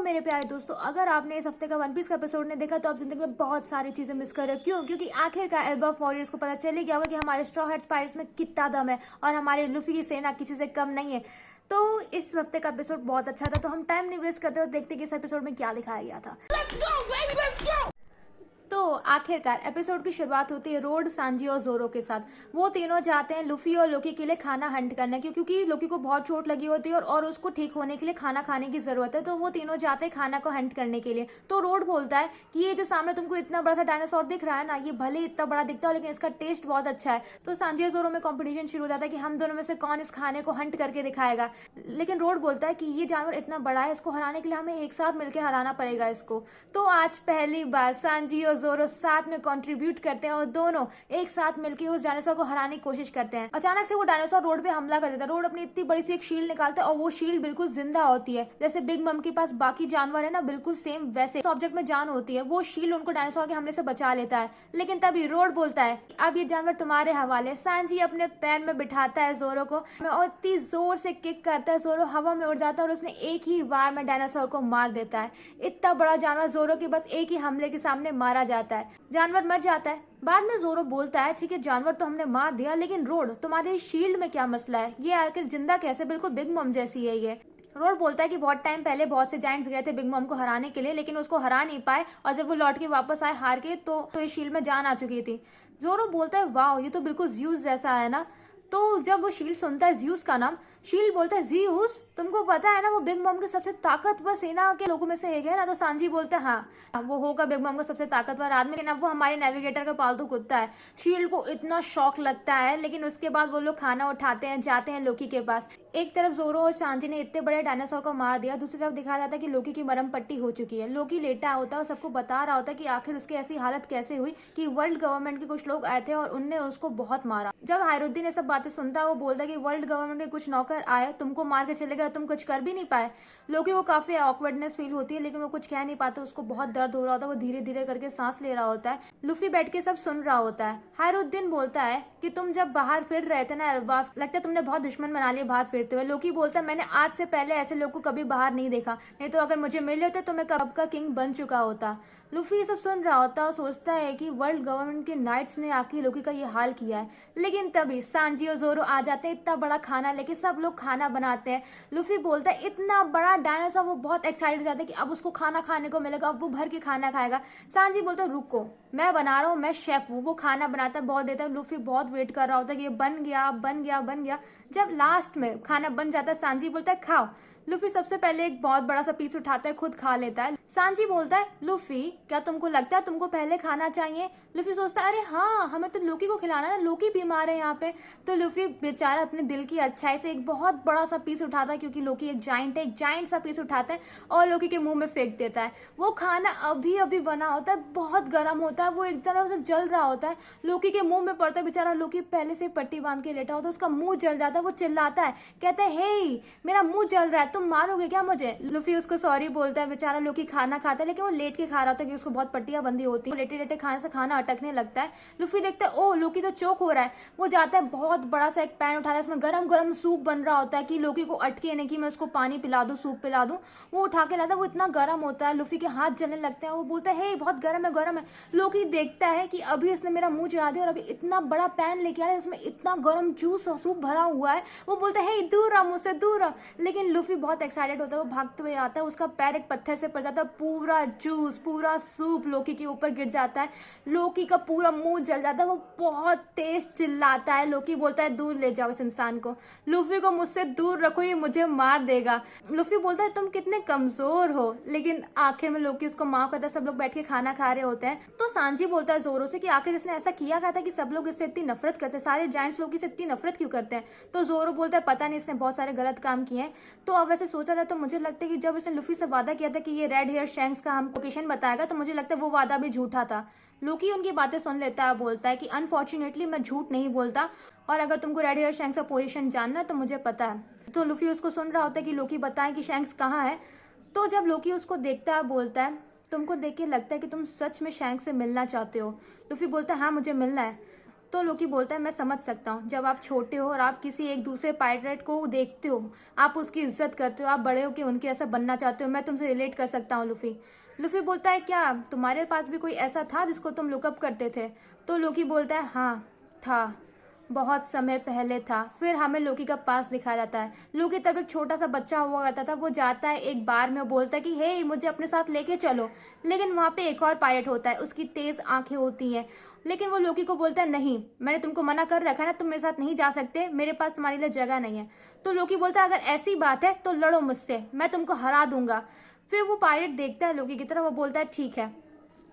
मेरे प्यारे दोस्तों, अगर आपने इस हफ्ते का वन पीस का एपिसोड नहीं देखा तो आप जिंदगी में बहुत सारी चीजें मिस कर रहे हो। क्यों? क्योंकि आखिरकार एल्बा वॉरियर्स को पता चल ही गया होगा कि हमारे स्ट्रॉ हैट्स पायरेट्स में कितना दम है और हमारे लूफी की सेना किसी से कम नहीं है। तो इस हफ्ते का एपिसोड बहुत अच्छा था, तो हम टाइम नहीं वेस्ट करते और देखते कि इस एपिसोड में क्या दिखाया गया था। तो आखिरकार एपिसोड की शुरुआत होती है रोड, सांजी और जोरो के साथ। वो तीनों जाते हैं लूफी और लोकी के लिए खाना हंट करने क्योंकि लोकी को बहुत चोट लगी होती है और उसको ठीक होने के लिए खाना खाने की जरूरत है। तो वो तीनों जाते हैं खाना को हंट करने के लिए। तो रोड बोलता है कि ये जो सामने तुमको इतना बड़ा सा डायनासोर दिख रहा है ना, ये भले इतना बड़ा दिखता है लेकिन इसका टेस्ट बहुत अच्छा है। तो सांजी और जोरो में कॉम्पिटिशन शुरू हो जाता है कि हम दोनों में से कौन इस खाने को हंट करके दिखाएगा। लेकिन रोड बोलता है कि ये जानवर इतना बड़ा है, इसको हराने के लिए हमें एक साथ मिलकर हराना पड़ेगा इसको। तो आज पहली बार सांजी और जोरो साथ में कंट्रीब्यूट करते हैं और दोनों एक साथ मिलकर उस डायनासोर को हराने की कोशिश करते हैं। अचानक से वो डायनासोर रोड पे हमला कर देता है। रोड अपनी इतनी बड़ी सी एक शील्ड निकालता है और वो शील्ड बिल्कुल जिंदा होती है, जैसे बिग मम के पास बाकी जानवर है ना, बिल्कुल सेम वैसे इस ऑब्जेक्ट में जान होती है। वो शील्ड उनको डायनासोर के हमले से बचा लेता है। लेकिन तभी रोड बोलता है अब ये जानवर तुम्हारे हवाले। सांजी अपने पैर में बिठाता है जोरो को और इतनी जोर से किक करता है, जोरो हवा में उड़ जाता है और उसने एक ही वार में डायनासोर को मार देता है। इतना बड़ा जानवर जोरो के बस एक ही हमले के सामने मारा जाता है, जानवर मर जाता है। बाद में जोरो बोलता है ठीक है जानवर तो हमने मार दिया, लेकिन रोड तुम्हारे शील्ड में क्या मसला है? ये आखिर जिंदा कैसे? बिल्कुल बिग मम जैसी है ये। रोड बोलता है कि बहुत टाइम पहले बहुत से जायंट्स गए थे बिग मम को हराने के लिए, लेकिन उसको हरा नहीं पाए और जब वो लौट के वापस आए हार के तो इस शील्ड में जान आ चुकी थी। जोरो बोलता है वाह ये तो बिल्कुल ज्यूस जैसा है ना। तो जब वो शील्ड सुनता है ज्यूस का नाम, शील्ड बोलता है ज्यूस तुमको पता है ना वो बिग मम के सबसे ताकतवर सेना के लोगों में से एक है ना। तो सांजी बोलता है हाँ वो होगा बिग मम का सबसे ताकतवर आदमी, लेकिन अब वो हमारे नेविगेटर का पालतू कुत्ता है। शील्ड को इतना शौक लगता है, लेकिन उसके बाद वो लोग खाना उठाते हैं, जाते हैं लोकी के पास। एक तरफ जोरो और सांजी ने इतने बड़े डायनासोर को मार दिया, दूसरी तरफ दिखाया जाता है कि लोकी की मरम पट्टी हो चुकी है। लोकी लेटा होता है और सबको बता रहा होता है कि आखिर उसकी ऐसी हालत कैसे हुई कि वर्ल्ड गवर्नमेंट के कुछ लोग आए थे और उनने उसको बहुत मारा। जब हायरुद्दीन ये सब बातें सुनता है वो बोलता है कि वर्ल्ड गवर्नमेंट के कुछ नौकर आए, तुमको मार के चले गए, तुम कुछ कर भी नहीं पाए। लोकी को काफी ऑकवर्डनेस फील होती है, लेकिन वो कुछ कह नहीं पाता, उसको बहुत दर्द हो रहा होता है, वो धीरे धीरे करके सांस ले रहा होता है। लूफी बैठ के सब सुन रहा होता है। हायरुद्दीन बोलता है कि तुम जब बाहर फिर रहे थे ना एल्बा, लगता है तुमने बहुत दुश्मन बना लिए बाहर फिरते हुए। लोकी बोलता है मैंने आज से पहले ऐसे लोग को कभी बाहर नहीं देखा, नहीं तो अगर मुझे मिले होते तो मैं कब का किंग बन चुका होता। लूफी ये सब सुन रहा होता है और सोचता है कि वर्ल्ड गवर्नमेंट के नाइट्स ने आके लोकी का ये हाल किया है। लेकिन तभी सांजी और जोरो आ जाते हैं इतना बड़ा खाना लेके, सब लोग खाना बनाते हैं। लूफी बोलता है इतना बड़ा डायनासोर, वो बहुत एक्साइटेड हो जाता है कि अब उसको खाना खाने को मिलेगा, अब वो भर के खाना खाएगा। सांजी बोलता है रुको मैं बना रहा हूँ, मैं शेफ हूँ। वो खाना बनाता है, बहुत देता है। लूफी बहुत वेट कर रहा होता है कि ये बन गया बन गया बन गया। जब लास्ट में खाना बन जाता है सांजी बोलता है खाओ। लूफी सबसे पहले एक बहुत बड़ा सा पीस उठाता है, खुद खा लेता है। सांजी बोलता है लूफी क्या तुमको लगता है तुमको पहले खाना चाहिए? लूफी सोचता है अरे हाँ हमें तो लोकी को खिलाना है ना, लोकी बीमार है यहाँ पे। तो लूफी बेचारा अपने दिल की अच्छाई से एक बहुत बड़ा सा पीस उठाता है, क्योंकि लोकी एक जाइंट है, एक जाइंट सा पीस उठाता है और लोकी के मुंह में फेंक देता है। वो खाना अभी अभी बना होता है, बहुत गर्म होता है, वो एक तरफ से जल रहा होता है, लोकी के मुंह में पड़ता है। बेचारा लोकी पहले से पट्टी बांध के लेटा होता है, उसका मुंह जल जाता है। वो चिल्लाता है, कहता है हे मेरा मुंह जल रहा है, तुम मारोगे क्या मुझे? लूफी उसको सॉरी बोलता है। बेचारा लोकी खाना खाता है, लेकिन वो लेट के खा रहा था क्योंकि उसको बहुत पट्टियां बंदी होती है। लेटे लेटे खाने से खाना अटकने लगता है। लूफी देखता है ओ लोकी तो चोक हो रहा है। वो जाता है, बहुत बड़ा सा एक पैन उठाता है, इसमें गरम गरम सूप बन रहा होता है कि लोकी को अटके नहीं कि मैं उसको पानी पिला दूं, सूप पिला दूं। वो उठा के लाता है, वो इतना गर्म होता है, लूफी के हाथ जलने लगते हैं। वो बोलता है हे बहुत गर्म है गर्म है। लोकी देखता है कि अभी इसने मेरा मुंह जला दिया और अभी इतना बड़ा पैन लेके आ रहा है, इसमें इतना गर्म जूस और सूप भरा हुआ है। वो बोलता है हे दूर रहा मुझसे दूर रहा। लेकिन लूफी बहुत एक्साइटेड होता है, वो भागते हुए आता है, उसका पैर एक पत्थर से पड़ जाता है, पूरा जूस पूरा सूप लोकी के ऊपर गिर जाता है। लोकी का पूरा मुंह जल जाता है, वो बहुत तेज चिल्लाता है। लोकी बोलता है दूर ले जाओ इस इंसान को, लूफी को मुझसे दूर रखो, ये मुझे मार देगा। लूफी बोलता है तुम कितने कमजोर हो, लेकिन आखिर में लोकी उसको माफ करता है। सब लोग बैठ के खाना खा रहे होते हैं। तो सांजी बोलता है जोरो से कि आखिर इसने ऐसा किया क्या था कि सब लोग इससे इतनी नफरत करते हैं, सारे जायंट्स लोग इससे इतनी नफरत क्यों करते हैं? तो जोरो बोलता है पता नहीं, इसने बहुत सारे गलत काम किए हैं। तो अब ऐसे सोचा जाए तो मुझे लगता है कि जब इसने लूफी से वादा किया था कि ये रेड हेयर शैंक्स का हम लोकेशन बताएगा, तो मुझे लगता है वो वादा भी झूठा था। लोकी उनकी बातें सुन लेता है, बोलता है कि अनफॉर्चुनेटली मैं झूठ नहीं बोलता, और अगर तुमको रेड हेयर शैंक्स का पोजीशन जानना है तो मुझे पता है। तो लूफी उसको सुन रहा होता है कि लोकी बताए कि शैंक्स कहाँ है। तो जब लोकी उसको देखता है बोलता है तुमको देख के लगता है कि तुम सच में शैंक्स से मिलना चाहते हो। लूफी बोलता है हाँ मुझे मिलना है। तो लोकी बोलता है मैं समझ सकता हूँ, जब आप छोटे हो और आप किसी एक दूसरे पायरेट को देखते हो, आप उसकी इज्जत करते हो, आप बड़े हो के उनके ऐसा बनना चाहते हो, मैं तुमसे रिलेट कर सकता हूँ लूफी। लूफी बोलता है क्या तुम्हारे पास भी कोई ऐसा था जिसको तुम लुकअप करते थे? तो लोकी बोलता है हाँ था, बहुत समय पहले था। फिर हमें लोकी का पास दिखाया जाता है। लोकी तब एक छोटा सा बच्चा हुआ करता था। वो जाता है एक बार में, बोलता है कि हे मुझे अपने साथ लेके चलो। लेकिन वहाँ पे एक और पायलट होता है, उसकी तेज आंखें होती हैं। लेकिन वो लोकी को बोलता है नहीं, मैंने तुमको मना कर रखा है ना, तुम मेरे साथ नहीं जा सकते, मेरे पास तुम्हारे लिए जगह नहीं है। तो लोकी बोलता है अगर ऐसी बात है तो लड़ो मुझसे, मैं तुमको हरा दूंगा। फिर वो पायलट देखता है लोकी की तरफ, वो बोलता है ठीक है।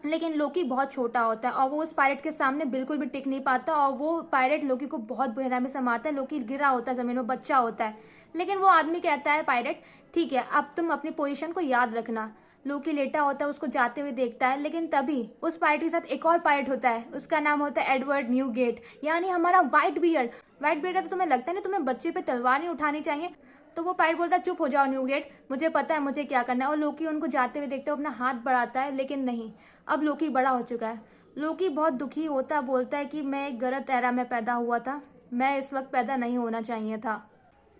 लेकिन लोकी बहुत छोटा होता है और वो उस पायलट के सामने बिल्कुल भी टिक नहीं पाता और वो पायलट लोकी को बहुत बेरहमी से मारता है। लोकी गिरा होता है जमीन में, बच्चा होता है। लेकिन वो आदमी कहता है पायलट ठीक है, अब तुम अपनी पोजीशन को याद रखना। लोकी लेटा होता है, उसको जाते हुए देखता है। लेकिन तभी उस पायलट के साथ एक और पायलट होता है, उसका नाम होता है एडवर्ड न्यूगेट, यानी हमारा व्हाइट बियर्ड। व्हाइट बियर्ड का तो तुम्हें लगता है ना तुम्हें बच्चे पे तलवार नहीं उठानी चाहिए? तो वो पायलट बोलता है चुप हो जाओ न्यूगेट, मुझे पता है मुझे क्या करना है। और लोकी उनको जाते हुए देखता है, अपना हाथ बढ़ाता है, लेकिन नहीं, अब लोकी बड़ा हो चुका है। लोकी बहुत दुखी होता है, बोलता है कि मैं एक गलत एरा में पैदा हुआ था, मैं इस वक्त पैदा नहीं होना चाहिए था।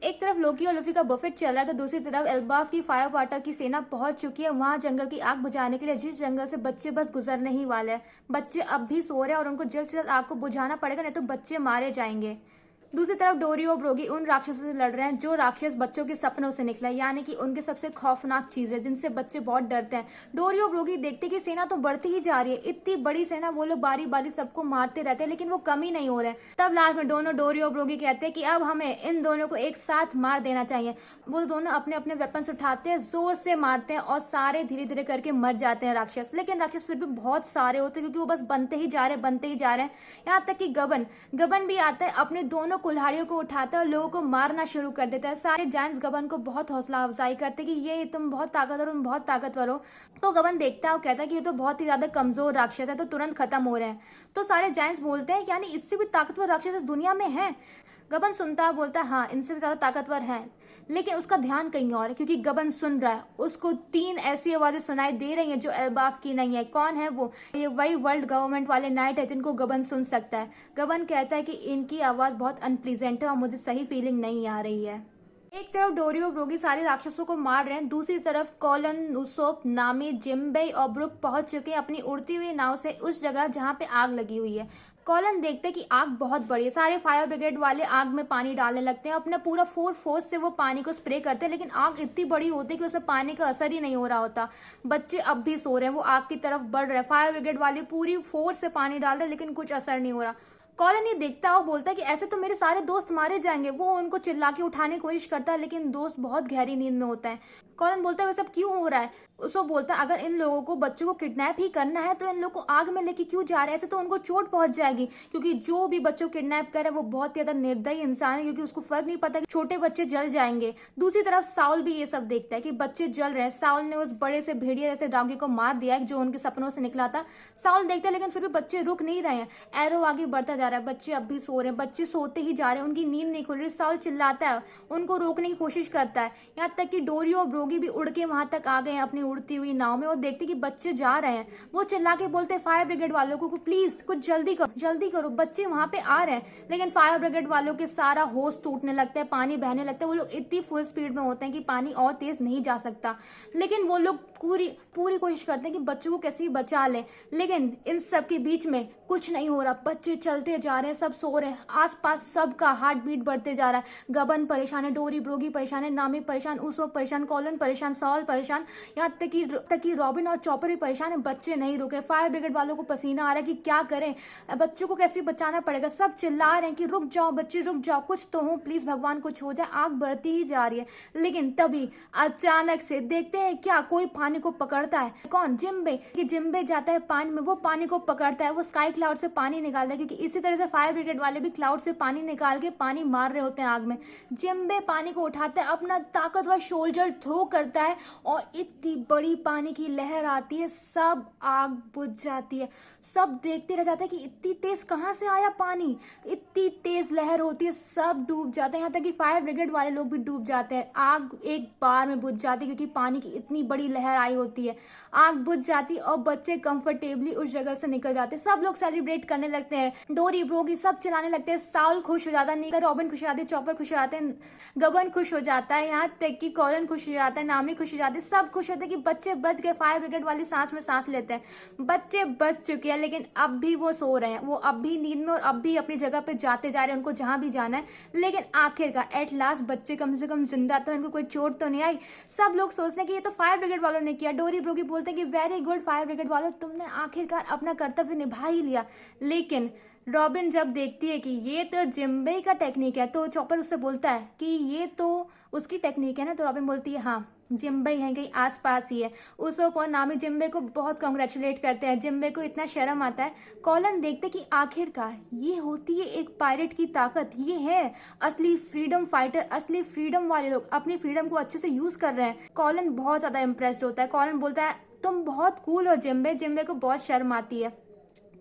एक तरफ लोकी और लूफी का बफेट चल रहा था, दूसरी तरफ एल्बाफ की फायर वाटर की सेना पहुंच चुकी है वहां जंगल की आग बुझाने के लिए, जिस जंगल से बच्चे बस गुजरने ही वाले हैं। बच्चे अब भी सो रहे हैं और उनको जल्द से जल्द आग को बुझाना पड़ेगा, नहीं तो बच्चे मारे जाएंगे। दूसरी तरफ डोरी और ब्रोगी उन राक्षसों से लड़ रहे हैं जो राक्षस बच्चों के सपनों से निकला, यानी कि उनके सबसे खौफनाक चीजें जिनसे बच्चे बहुत डरते हैं। डोरी और ब्रोगी देखते कि सेना तो बढ़ती ही जा रही है, इतनी बड़ी सेना, वो लोग बारी बारी सबको मारते रहते हैं लेकिन वो कमी नहीं हो रहे हैं। तब लास्ट में दोनों डोरी और ब्रोगी कहते हैं कि अब हमें इन दोनों को एक साथ मार देना चाहिए। वो दोनों अपने अपने वेपन्स उठाते हैं, जोर से मारते हैं और सारे धीरे धीरे करके मर जाते हैं राक्षस। लेकिन राक्षस फिर भी बहुत सारे होते हैं क्योंकि वो बस बनते ही जा रहे हैं, बनते ही जा रहे हैं। यहाँ तक कि गबन भी आता है, अपने दोनों कुल्हाड़ियों को उठाता है और लोगों को मारना शुरू कर देता है। सारे जायंट्स गबन को बहुत हौसला अफजाई करते कि ये तुम बहुत ताकतवर हो, तुम बहुत ताकतवर हो। तो गबन देखता है और कहता है कि ये तो बहुत ही ज्यादा कमजोर राक्षस है, तो तुरंत खत्म हो रहे हैं। तो सारे जायंट्स बोलते हैं यानी इससे भी ताकतवर राक्षस इस दुनिया में है? गबन सुनता है, बोलता है हाँ इनसे भी ज्यादा ताकतवर है। लेकिन उसका ध्यान कहीं और है क्योंकि गबन सुन रहा है, उसको 3 ऐसी आवाजें सुनाई दे रही हैं जो एल्बाफ की नहीं है। कौन है वो? ये वही वर्ल्ड गवर्नमेंट वाले नाइट है जिनको गबन सुन सकता है। गबन कहता है कि इनकी आवाज बहुत अनप्लीजेंट है और मुझे सही फीलिंग नहीं आ रही है। एक तरफ डोरी और ब्रोगी सारे राक्षसों को मार रहे हैं, दूसरी तरफ कॉलन, उसोप, नामी, जिम्बे और ब्रुक पहुंच चुके हैं अपनी उड़ती हुई नाव से उस जगह जहां पे आग लगी हुई है। कॉलन देखते हैं कि आग बहुत बड़ी है, सारे फायर ब्रिगेड वाले आग में पानी डालने लगते हैं, अपना पूरा फोर्स से वो पानी को स्प्रे करते हैं। लेकिन आग इतनी बड़ी होती है कि उसमें पानी का असर ही नहीं हो रहा होता। बच्चे अब भी सो रहे हैं, वो आग की तरफ बढ़ रहे हैं, फायर ब्रिगेड वाले पूरी फोर्स से पानी डाल रहे हैं लेकिन कुछ असर नहीं हो रहा। कॉलन ये देखता है और बोलता है कि ऐसे तो मेरे सारे दोस्त मारे जाएंगे। वो उनको चिल्ला के उठाने की कोशिश करता है लेकिन दोस्त बहुत गहरी नींद में होता है। कॉलन बोलता है वह सब क्यों हो रहा है? उसको बोलता है अगर इन लोगों को बच्चों को किडनैप ही करना है तो इन लोगों को आग में लेके क्यों जा रहे हैं? ऐसे तो उनको चोट पहुंच जाएगी, क्योंकि जो भी बच्चों को किडनैप करे वो बहुत ज्यादा निर्दयी इंसान है, क्योंकि उसको फर्क नहीं पड़ता कि छोटे बच्चे जल जाएंगे। दूसरी तरफ साउल भी ये सब देखता है कि बच्चे जल रहे हैं। साउल ने उस बड़े से भेड़िया जैसे डॉगी को मार दिया है जो उनके सपनों से निकला था। साउल देखता है लेकिन फिर भी बच्चे रुक नहीं रहे हैं, एरो आगे बढ़ता जा रहा है, बच्चे अब भी सो रहे हैं, बच्चे सोते ही जा रहे हैं, उनकी नींद नहीं खुल रही। साउल चिल्लाता है, उनको रोकने की कोशिश करता है, यहाँ तक कि डोरी और ब्रोगी भी उड़ के वहां तक आ गए हैं अपनी उड़ती हुई नाव में और देखते कि बच्चे जा रहे हैं। वो चिल्ला के बोलते हैं फायर ब्रिगेड वालों को प्लीज कुछ जल्दी करो, बच्चे वहां पे आ रहे हैं। लेकिन फायर ब्रिगेड वालों के सारा होश टूटने लगता है, पानी बहने लगता है, वो लोग इतनी फुल स्पीड में होते हैं कि पानी और तेज नहीं जा सकता। लेकिन वो लोग पूरी कोशिश करते हैं कि बच्चों को कैसे बचा लें। लेकिन इन सब के बीच में कुछ नहीं हो रहा, बच्चे चलते जा रहे हैं, सब सो रहे हैं, आसपास सबका हार्ट बीट बढ़ते जा रहा है। गबन परेशान है, डोरी ब्रोगी परेशान है, नामी परेशान, उसो परेशान, कॉलन परेशान, सॉल परेशान, यहाँ तक कि रॉबिन और चॉपर भी परेशान है। बच्चे नहीं रुके, फायर ब्रिगेड वालों को पसीना आ रहा है कि क्या करें, बच्चों को कैसे बचाना पड़ेगा। सब चिल्ला रहे हैं कि रुक जाओ बच्चे, रुक जाओ, कुछ तो हो प्लीज, भगवान कुछ हो जाए। आग बढ़ती ही जा रही है। लेकिन तभी अचानक से देखते हैं क्या कोई पानी को पकड़ता है। कौन? जिम्बे। कि जिम्बे जाता है पानी में, वो पानी को पकड़ता है, वो स्काई क्लाउड से पानी निकालता है, क्योंकि इसी तरह से फायर ब्रिगेड वाले भी क्लाउड से पानी निकाल के पानी मार रहे होते हैं आग में। जिम्बे पानी को उठाता है, अपना ताकतवर शोल्डर थ्रो करता है और इतनी बड़ी पानी की लहर आती है, सब आग बुझ जाती है। सब देखते रह जाते हैं कि इतनी तेज कहाँ से आया पानी, इतनी तेज लहर होती है, सब डूब जाते हैं, यहाँ तक कि फायर ब्रिगेड वाले लोग भी डूब जाते हैं। आग एक बार में बुझ जाती है क्योंकि पानी की इतनी बड़ी लहर आई होती है। आग बुझ जाती और बच्चे कंफर्टेबली उस जगह से निकल जाते हैं। सब लोग सेलिब्रेट करने लगते हैं। डोरी डोरी ब्रोगी सब चिल्लाने लगते हैं, साउल खुश हो जाता है, नीका रॉबिन खुश हो जाती है, चॉपर खुश हो जाते हैं, गबन खुश हो जाता है, यहाँ तक कि कॉलन खुश हो जाता है, नामी खुश हो जाती है, सब खुश होते हैं कि बच्चे बच गए। फायर ब्रिगेड वाली सांस में सांस लेते हैं, बच्चे बच चुके हैं, लेकिन अब भी वो सो रहे हैं, वो अब भी नींद में और अब भी अपनी जगह पे जाते जा रहे हैं, उनको जहाँ भी जाना है। लेकिन आखिरकार एट लास्ट बच्चे कम से कम जिंदा तो, इनको कोई चोट तो नहीं आई। सब लोग सोचते हैं कि ये तो फायर ब्रिगेड वालों ने किया। डोरी ब्रोगी बोलते हैं कि वेरी गुड फायर ब्रिगेड वालों, तुमने आखिरकार अपना कर्तव्य निभा ही लिया। लेकिन रॉबिन जब देखती है कि ये तो जिम्बे का टेक्निक है, तो चॉपर उससे बोलता है कि ये तो उसकी टेक्निक है ना, तो रॉबिन बोलती है हाँ जिम्बे है, कहीं आसपास ही है। उसोप और नामी जिम्बे को बहुत कॉन्ग्रेचुलेट करते हैं, जिम्बे को इतना शर्म आता है। कॉलन देखते कि आखिरकार ये होती है एक पायरेट की ताकत, ये है असली फ्रीडम फाइटर, असली फ्रीडम वाले लोग अपनी फ्रीडम को अच्छे से यूज कर रहे हैं। कॉलन बहुत ज्यादा इंप्रेस्ड होता है। कॉलन बोलता है तुम बहुत कूल हो जिम्बे। जिम्बे को बहुत शर्म आती है।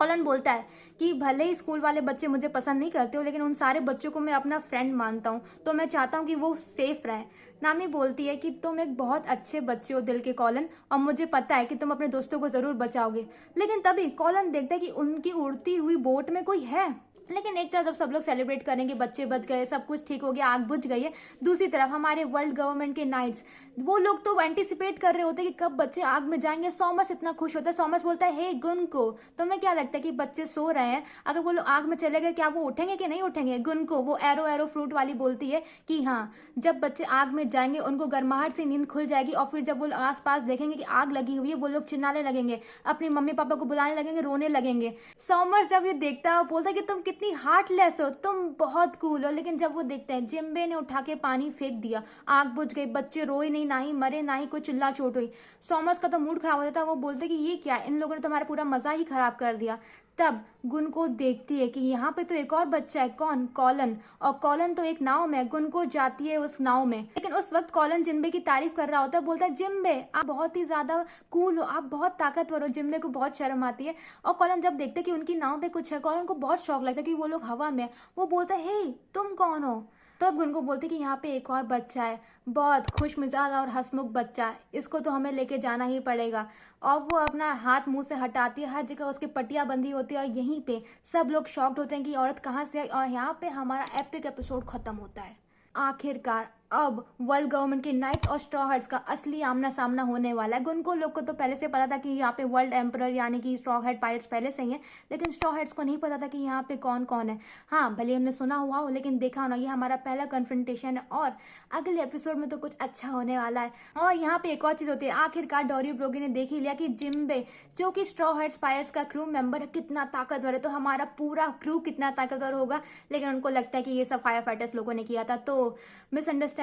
कॉलन बोलता है कि भले ही स्कूल वाले बच्चे मुझे पसंद नहीं करते हो, लेकिन उन सारे बच्चों को मैं अपना फ्रेंड मानता हूँ, तो मैं चाहता हूँ कि वो सेफ रहें। नामी बोलती है कि तुम एक बहुत अच्छे बच्चे हो दिल के कॉलन, और मुझे पता है कि तुम अपने दोस्तों को ज़रूर बचाओगे। लेकिन तभी कॉलन देखता है कि उनकी उड़ती हुई बोट में कोई है। लेकिन एक तरफ जब सब लोग सेलिब्रेट करेंगे, बच्चे बच गए, सब कुछ ठीक हो गया, आग बुझ गई है, दूसरी तरफ हमारे वर्ल्ड गवर्नमेंट के नाइट्स, वो लोग तो एंटिसिपेट कर रहे होते हैं कि कब बच्चे आग में जाएंगे। सॉमर्स इतना खुश होता है। सॉमर्स बोलता है हे गुन को, तुम्हें क्या लगता है कि बच्चे सो रहे हैं, अगर वो लोग आग में चले गए क्या वो उठेंगे कि नहीं उठेंगे? गुन को वो एरो एरो फ्रूट वाली बोलती है कि हाँ, जब बच्चे आग में जाएंगे उनको गर्माहट से नींद खुल जाएगी, और फिर जब वो आस पास देखेंगे कि आग लगी हुई है, वो लोग चिल्लाने लगेंगे, अपनी मम्मी पापा को बुलाने लगेंगे, रोने लगेंगे। सॉमर्स जब ये देखता है बोलता है कि तुम कितनी हार्टलेस हो, तुम बहुत कूल हो। लेकिन जब वो देखते हैं जिम्बे ने उठा के पानी फेंक दिया, आग बुझ गई, बच्चे रोए नहीं, ना ही मरे, ना ही कोई चिल्ला चोट हुई। सॉमर्स का तो मूड खराब हो जाता है। वो बोलते कि ये क्या, इन लोगों ने तो हमारा पूरा मजा ही खराब कर दिया। तब गुन को देखती है कि यहाँ पे तो एक और बच्चा है। कौन? कॉलन। और कॉलन तो एक नाव में, गुन को जाती है उस नाव में। लेकिन उस वक्त कॉलन जिम्बे की तारीफ कर रहा होता है, बोलता है जिम्बे आप बहुत ही ज्यादा कूल हो, आप बहुत ताकतवर हो। जिम्बे को बहुत शर्म आती है। और कॉलन जब देखते कि उनकी नाव पे कुछ है, कॉलन को बहुत शौक लगता है कि वो लोग हवा में है। वो बोलता है हे तुम कौन हो? तब गुन को बोलते कि यहाँ पे एक और बच्चा है, बहुत खुश मिजाज और हंसमुख बच्चा, इसको तो हमें लेके जाना ही पड़ेगा। और वो अपना हाथ मुंह से हटाती है, हर जगह उसकी पट्टियां बंधी होती है, और यहीं पे सब लोग शॉक्ड होते हैं कि औरत कहाँ से आई। और यहाँ पे हमारा एपिक एपिसोड खत्म होता है। आखिरकार अब वर्ल्ड गवर्नमेंट के नाइट्स और स्ट्रॉ हट्स का असली आमना सामना होने वाला है। गुनको लोग को तो पहले से पता था कि यहाँ पे वर्ल्ड एम्परर यानी कि स्ट्रॉ हट पायरेट्स पहले से ही हैं, लेकिन स्ट्रॉ हट्स को नहीं पता था कि यहाँ पे कौन कौन है। हाँ, भले हमने सुना हुआ हो, लेकिन देखा हो ना, ये हमारा पहला कन्फ्रंटेशन है, और अगले एपिसोड में तो कुछ अच्छा होने वाला है। और यहाँ पे एक और चीज़ होती है, आखिरकार डोरी ब्रोगी ने देख ही लिया कि जिम्बे जो कि स्ट्रॉ हट्स पायरेट्स का क्रू मेंबर है कितना ताकतवर है, तो हमारा पूरा क्रू कितना ताकतवर होगा। लेकिन उनको लगता है कि ये सब फायर फाइटर्स लोगों ने किया था, तो मिसअंडरस्टैंडिंग।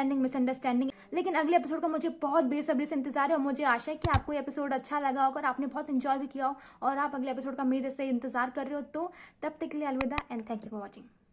लेकिन अगले एपिसोड का मुझे बहुत बेसब्री से इंतजार है, और मुझे आशा है कि आपको ये एपिसोड अच्छा लगा होगा और आपने बहुत एंजॉय भी किया हो, और आप अगले एपिसोड का मेरे से इंतजार कर रहे हो। तो तब तक के लिए अलविदा and thank you for watching.